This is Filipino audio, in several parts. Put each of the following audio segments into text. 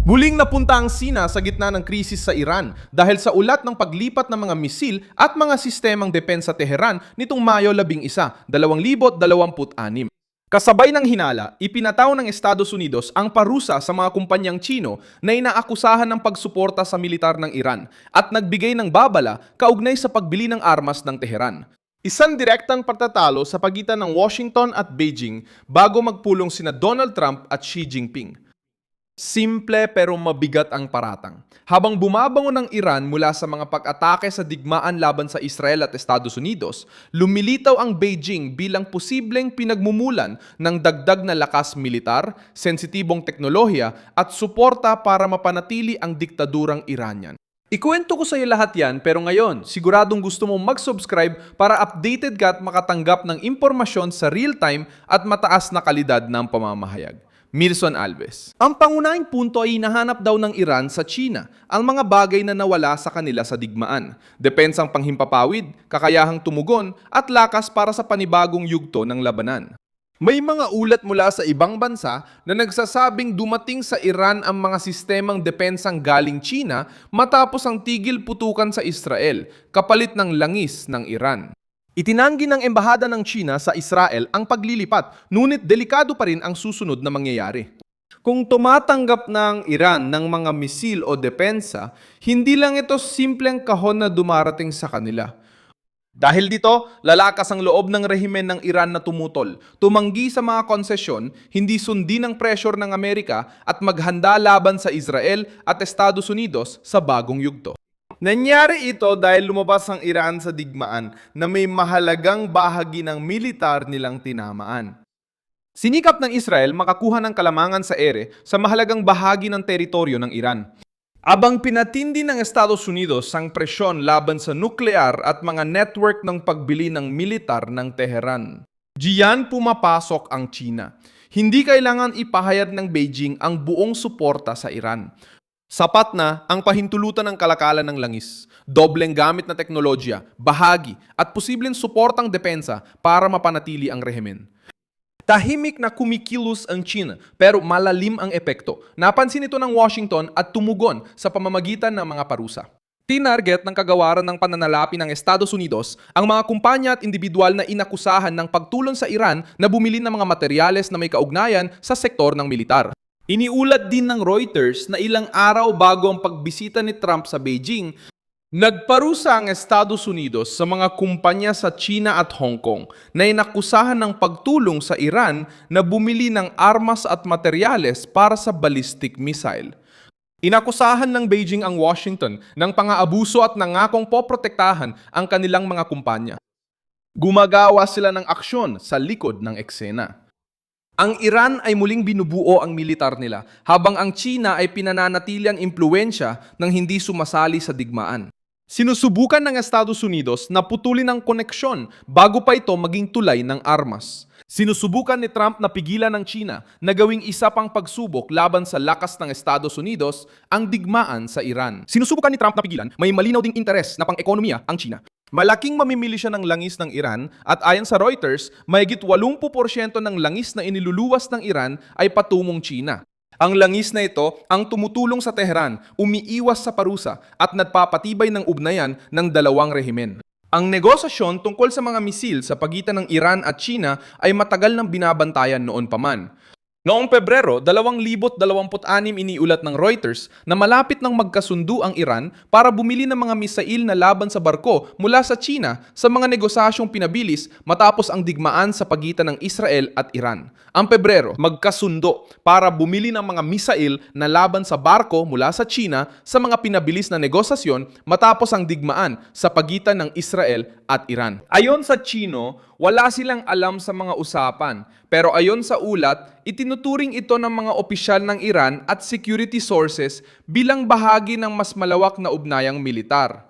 Muling napunta ang Sina sa gitna ng krisis sa Iran dahil sa ulat ng paglipat ng mga misil at mga sistemang depensa Teheran nitong Mayo 11, 2026. Kasabay ng hinala, ipinataw ng Estados Unidos ang parusa sa mga kumpanyang Tsino na inaakusahan ng pagsuporta sa militar ng Iran at nagbigay ng babala kaugnay sa pagbili ng armas ng Teheran. Isang direktang pagtatalo sa pagitan ng Washington at Beijing bago magpulong sina Donald Trump at Xi Jinping. Simple pero mabigat ang paratang. Habang bumabangon ng Iran mula sa mga pag-atake sa digmaan laban sa Israel at Estados Unidos, lumilitaw ang Beijing bilang posibleng pinagmumulan ng dagdag na lakas militar, sensitibong teknolohiya at suporta para mapanatili ang diktadurang Iranian. Ikuwento ko sa iyo lahat yan pero ngayon, siguradong gusto mong mag-subscribe para updated ka at makatanggap ng impormasyon sa real-time at mataas na kalidad ng pamamahayag. Mirson Alves. Ang pangunahing punto ay hinahanap daw ng Iran sa China ang mga bagay na nawala sa kanila sa digmaan. Depensang panghimpapawid, kakayahang tumugon at lakas para sa panibagong yugto ng labanan. May mga ulat mula sa ibang bansa na nagsasabing dumating sa Iran ang mga sistemang depensang galing China matapos ang tigil putukan sa Israel, kapalit ng langis ng Iran. Itinanggi ng Embahada ng China sa Israel ang paglilipat, ngunit delikado pa rin ang susunod na mangyayari. Kung tumatanggap ng Iran ng mga misil o depensa, hindi lang ito simpleng kahon na dumarating sa kanila. Dahil dito, lalakas ang loob ng rehimen ng Iran na tumutol, tumanggi sa mga konsesyon, hindi sundin ang pressure ng Amerika at maghanda laban sa Israel at Estados Unidos sa bagong yugto. Nangyari ito dahil lumabas ang Iran sa digmaan na may mahalagang bahagi ng militar nilang tinamaan. Sinikap ng Israel makakuha ng kalamangan sa ere sa mahalagang bahagi ng teritoryo ng Iran. Abang pinatindi ng Estados Unidos ang presyon laban sa nuklear at mga network ng pagbili ng militar ng Teheran. Diyan pumapasok ang China. Hindi kailangan ipahayag ng Beijing ang buong suporta sa Iran. Sapat na ang pahintulutan ng kalakalan ng langis, dobleng gamit na teknolohiya, bahagi at posibleng suportang depensa para mapanatili ang rehimen. Tahimik na kumikilos ang China pero malalim ang epekto. Napansin ito ng Washington at tumugon sa pamamagitan ng mga parusa. Tinarget ng kagawaran ng pananalapi ng Estados Unidos ang mga kumpanya at individual na inakusahan ng pagtulong sa Iran na bumili ng mga materyales na may kaugnayan sa sektor ng militar. Iniulat din ng Reuters na ilang araw bago ang pagbisita ni Trump sa Beijing, nagparusa ang Estados Unidos sa mga kumpanya sa China at Hong Kong na inakusahan ng pagtulong sa Iran na bumili ng armas at materyales para sa ballistic missile. Inakusahan ng Beijing ang Washington ng pang-aabuso at nangakong poprotektahan ang kanilang mga kumpanya. Gumagawa sila ng aksyon sa likod ng eksena. Ang Iran ay muling binubuo ang militar nila, habang ang China ay pinananatili ang impluwensya ng hindi sumasali sa digmaan. Sinusubukan ng Estados Unidos na putulin ang koneksyon bago pa ito maging tulay ng armas. Sinusubukan ni Trump na pigilan ng China na gawing isa pang pagsubok laban sa lakas ng Estados Unidos ang digmaan sa Iran. Sinusubukan ni Trump na pigilan, may malinaw ding interes na pang-ekonomiya ang China. Malaking mamimili siya ng langis ng Iran at ayon sa Reuters, mahigit 80% ng langis na iniluluwas ng Iran ay patungong China. Ang langis na ito ang tumutulong sa Tehran, umiiwas sa parusa at nagpapatibay ng ugnayan ng dalawang rehimen. Ang negosasyon tungkol sa mga misil sa pagitan ng Iran at China ay matagal nang binabantayan noon pa man. Noong Pebrero 2026 iniulat ng Reuters na malapit nang magkasundo ang Iran para bumili ng mga misail na laban sa barko mula sa China sa mga negosasyong pinabilis matapos ang digmaan sa pagitan ng Israel at Iran. Ang Pebrero, magkasundo para bumili ng mga misail na laban sa barko mula sa China sa mga pinabilis na negosasyon matapos ang digmaan sa pagitan ng Israel at Iran. Ayon sa Chino, wala silang alam sa mga usapan, pero ayon sa ulat, itinuturing ito ng mga opisyal ng Iran at security sources bilang bahagi ng mas malawak na ugnayang militar.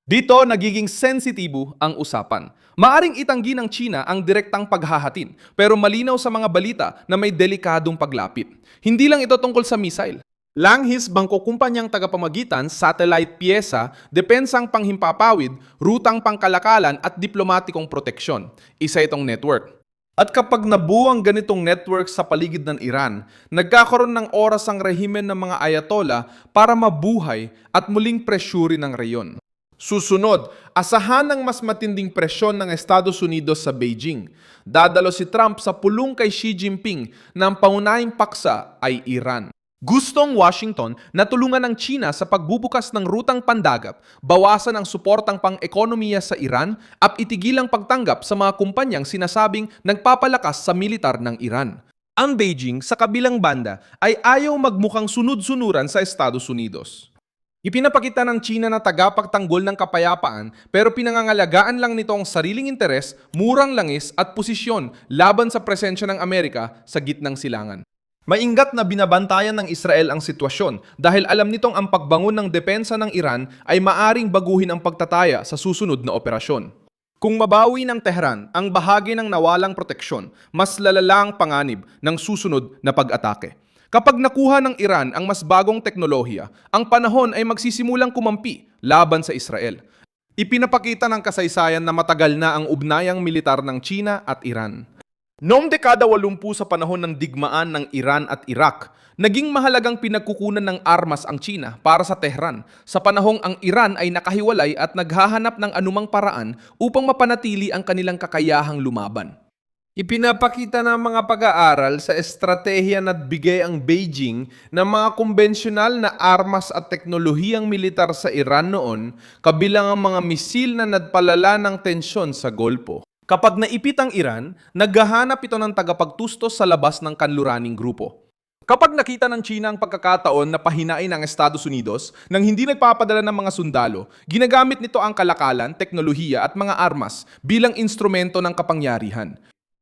Dito nagiging sensitibo ang usapan. Maaring itanggi ng China ang direktang paghahatin, pero malinaw sa mga balita na may delikadong paglapit. Hindi lang ito tungkol sa missile. Langhis bangko kumpanyang tagapamagitan, satellite pyesa, depensang panghimpapawid, rutang pangkalakalan at diplomatikong proteksyon. Isa itong network. At kapag nabuo ang ganitong network sa paligid ng Iran, nagkakaroon ng oras ang rehimen ng mga ayatollah para mabuhay at muling presyurin ang reyon. Susunod, asahan ng mas matinding presyon ng Estados Unidos sa Beijing. Dadalo si Trump sa pulong kay Xi Jinping na ang pangunahing paksa ay Iran. Gustong Washington na tulungan ng China sa pagbubukas ng rutang pandagat, bawasan ang suportang pang-ekonomiya sa Iran at itigil ang pagtanggap sa mga kumpanyang sinasabing nagpapalakas sa militar ng Iran. Ang Beijing sa kabilang banda ay ayaw magmukhang sunod-sunuran sa Estados Unidos. Ipinapakita ng China na tagapagtanggol ng kapayapaan pero pinangangalagaan lang nito ang sariling interes, murang langis at posisyon laban sa presensya ng Amerika sa gitnang silangan. Maingat na binabantayan ng Israel ang sitwasyon dahil alam nitong ang pagbangon ng depensa ng Iran ay maaring baguhin ang pagtataya sa susunod na operasyon. Kung mabawi ng Tehran ang bahagi ng nawalang proteksyon, mas lalala ang panganib ng susunod na pag-atake. Kapag nakuha ng Iran ang mas bagong teknolohiya, ang panahon ay magsisimulang kumampi laban sa Israel. Ipinapakita ng kasaysayan na matagal na ang ugnayang militar ng China at Iran. Noong dekada 80 sa panahon ng digmaan ng Iran at Iraq, naging mahalagang pinagkukunan ng armas ang China para sa Tehran sa panahong ang Iran ay nakahiwalay at naghahanap ng anumang paraan upang mapanatili ang kanilang kakayahang lumaban. Ipinapakita ng mga pag-aaral sa estratehiya na bigay ang Beijing ng mga konbensyonal na armas at teknolohiyang militar sa Iran noon, kabilang ang mga misil na nagpalala ng tensyon sa Golpo. Kapag naipit ang Iran, naghahanap ito ng tagapagtustos sa labas ng kanluraning grupo. Kapag nakita ng China ang pagkakataon na pahinain ang Estados Unidos nang hindi nagpapadala ng mga sundalo, ginagamit nito ang kalakalan, teknolohiya at mga armas bilang instrumento ng kapangyarihan.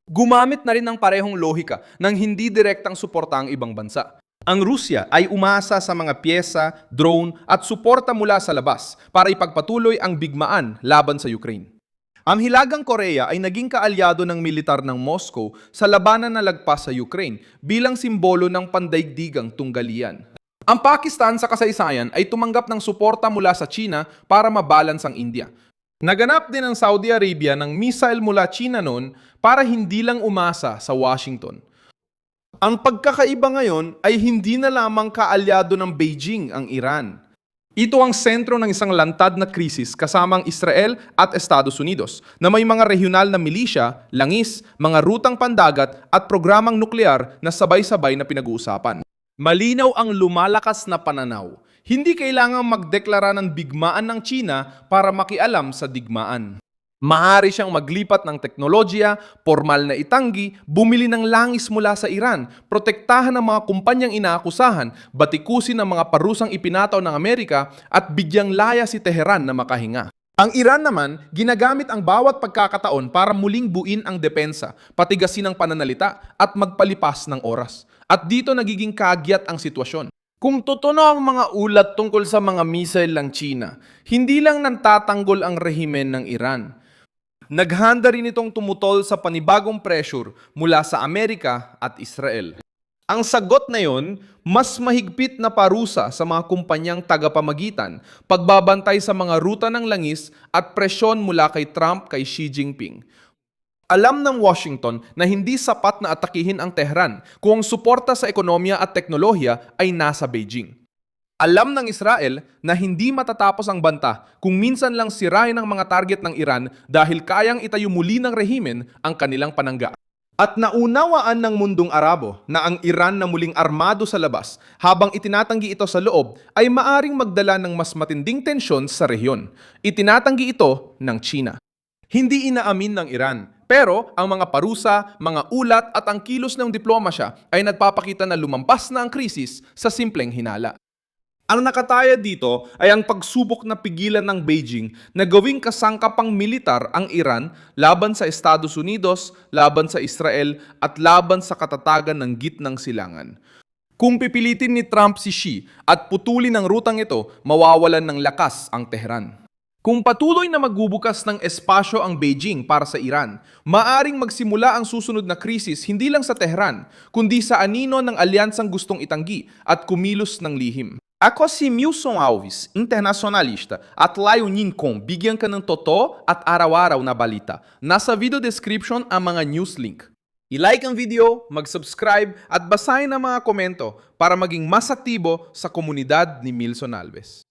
Gumamit na rin ng parehong lohika nang hindi direktang suporta ang ibang bansa. Ang Rusya ay umasa sa mga pyesa, drone at suporta mula sa labas para ipagpatuloy ang bigmaan laban sa Ukraine. Ang Hilagang Korea ay naging kaalyado ng militar ng Moscow sa labanan na lagpas sa Ukraine bilang simbolo ng pandaigdigang tunggalian. Ang Pakistan sa kasaysayan ay tumanggap ng suporta mula sa China para mabalance ang India. Naganap din ang Saudi Arabia ng missile mula China noon para hindi lang umasa sa Washington. Ang pagkakaiba ngayon ay hindi na lamang kaalyado ng Beijing ang Iran. Ito ang sentro ng isang lantad na krisis kasamang Israel at Estados Unidos na may mga regional na milisya, langis, mga rutang pandagat at programang nuklear na sabay-sabay na pinag-uusapan. Malinaw ang lumalakas na pananaw. Hindi kailangang magdeklara ng digmaan ng China para makialam sa digmaan. Maaari siyang maglipat ng teknolohiya, formal na itanggi, bumili ng langis mula sa Iran, protektahan ang mga kumpanyang inaakusahan, batikusin ang mga parusang ipinataw ng Amerika at bigyang laya si Tehran na makahinga. Ang Iran naman, ginagamit ang bawat pagkakataon para muling buin ang depensa, patigasin ang pananalita at magpalipas ng oras. At dito nagiging kagyat ang sitwasyon. Kung totoo ang mga ulat tungkol sa mga missile ng China, hindi lang nantatanggol ang rehimen ng Iran. Naghanda rin itong tumutol sa panibagong pressure mula sa Amerika at Israel. Ang sagot na yon, mas mahigpit na parusa sa mga kumpanyang tagapamagitan, pagbabantay sa mga ruta ng langis at presyon mula kay Trump kay Xi Jinping. Alam ng Washington na hindi sapat na atakihin ang Tehran kung ang suporta sa ekonomiya at teknolohiya ay nasa Beijing. Alam ng Israel na hindi matatapos ang banta kung minsan lang sirain ang mga target ng Iran dahil kayang itayo muli ng rehimen ang kanilang panangga. At naunawaan ng mundong Arabo na ang Iran na muling armado sa labas habang itinatanggi ito sa loob ay maaring magdala ng mas matinding tensyon sa rehiyon. Itinatanggi ito ng China. Hindi inaamin ng Iran, pero ang mga parusa, mga ulat at ang kilos ng diplomasya ay nagpapakita na lumampas na ang krisis sa simpleng hinala. Ang nakataya dito ay ang pagsubok na pigilan ng Beijing na gawing kasangkapang militar ang Iran laban sa Estados Unidos, laban sa Israel at laban sa katatagan ng gitnang silangan. Kung pipilitin ni Trump si Xi at putulin ang rutang ito, mawawalan ng lakas ang Tehran. Kung patuloy na magbubukas ng espasyo ang Beijing para sa Iran, maaring magsimula ang susunod na krisis hindi lang sa Tehran, kundi sa anino ng alyansang gustong itanggi at kumilos ng lihim. Ako si Milson Alves, internacionalista, at layunin kong bigyan ka ng totoo at araw-araw na balita. Nasa video description ang mga news link. I-like ang video, mag-subscribe at basahin ang mga komento para maging mas aktibo sa komunidad ni Milson Alves.